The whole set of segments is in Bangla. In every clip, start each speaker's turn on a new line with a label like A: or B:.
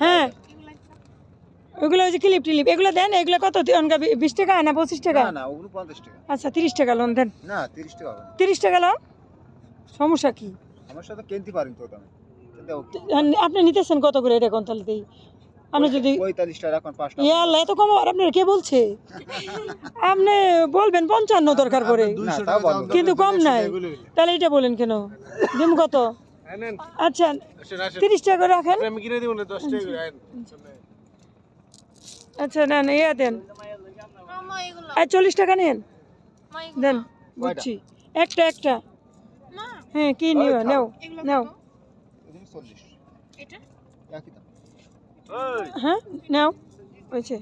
A: হ্যাঁ ওগুলো ওই যে ক্লিপ টিলিপ এগুলো দেন। এগুলো কত 20 টাকা না 25 টাকা?
B: না ওগুলো 50 টাকা।
A: আচ্ছা 30 টাকা লোন দেন।
B: না 30 টাকা হবে না।
A: 30 টাকা লোন সমস্যা কি?
B: আমার সাথে কিনতে পারেন তো দামে।
A: আপনি নিতেছেন কত করে এটা কোন তাহলে দেই? আপনি যদি
B: 45 টাকা এখন 5 টাকা।
A: ইয়া আল্লাহ এত কম আর আপনার কে বলছে? আপনি বলবেন 55 দরকার পড়ে কিন্তু কম নাই, তাহলে এটা বলেন কেন? দিন কত? আচ্ছা 30 টাকা করে রাখেন।
C: আমি কিনে দিব না 10 টাকা করে
A: আচ্ছা নেন ইয়া দেন। 40 টাকা নেন দেন। বুঝছি একটা একটা হ্যাঁ কি নিও নাও নাও। হ্যাঁ নাও হয়েছে।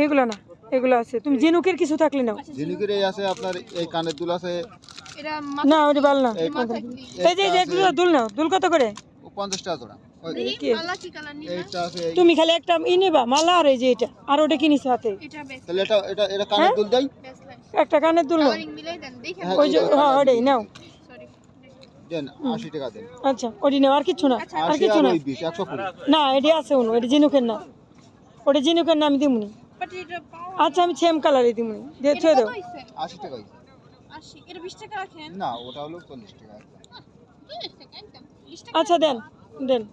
A: এগুলো না এগুলো আছে। তুমি জিনুকের কিছু থাকলে নাও।
B: জিনুকের এই আছে আপনার এই কানের দুল আছে।
A: না ওটা ভালো না। এই যে এগুলো দুল নাও। দুল কত করে?
B: 50 টাকা জোড়া। এইটা আছে।
A: তুমি খালি একটা নিবা মালা আর এই যে এটা আর ওটা কি নিছো হাতে?
B: তাহলে এটা কানের দুল দেই।
A: একটা কানের দুল নাও। ওই যে হ্যাঁ ওটাই নাও।
B: দেন 80 টাকা দেন।
A: আচ্ছা ওটি নাও আর কিছু না। আর কিছু না।
B: 120
A: না এটি আছে উনো এটা জিনুকের না। ওটা জিনুকের না আমি দিমুনি। আচ্ছা আমি সেম কালারই দিমুনি। দিয়ে ছুঁয়ে দাও।
B: 80 টাকা।
D: 80 এর 20 টাকা রাখেন।
B: না ওটা হলো 40 টাকা।
D: 40 টাকা একদম 20 টাকা।
A: আচ্ছা দেন দেন।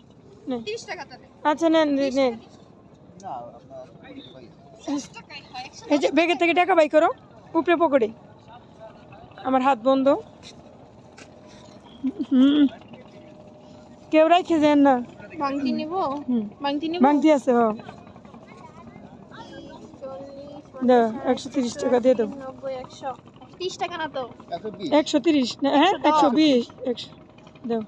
D: 30 টাকা তাতে।
A: আচ্ছা নেন নেন।
B: না আপনার
D: 60 টাকাই হয়।
A: এই যে ব্যাগের থেকে টাকা বাই করো উপরে পকেটে। আমার হাত বন্ধ। কেউ রাখে যান না।
D: বাংতি নিব? বাংতি নিব?
A: বাংতি আছে হ।
D: 40
A: দাও 130 টাকা দিয়ে দাও।
D: 90 100 30 টাকা না তো?
B: 120
A: 130 না হ্যাঁ 120 100 দাও।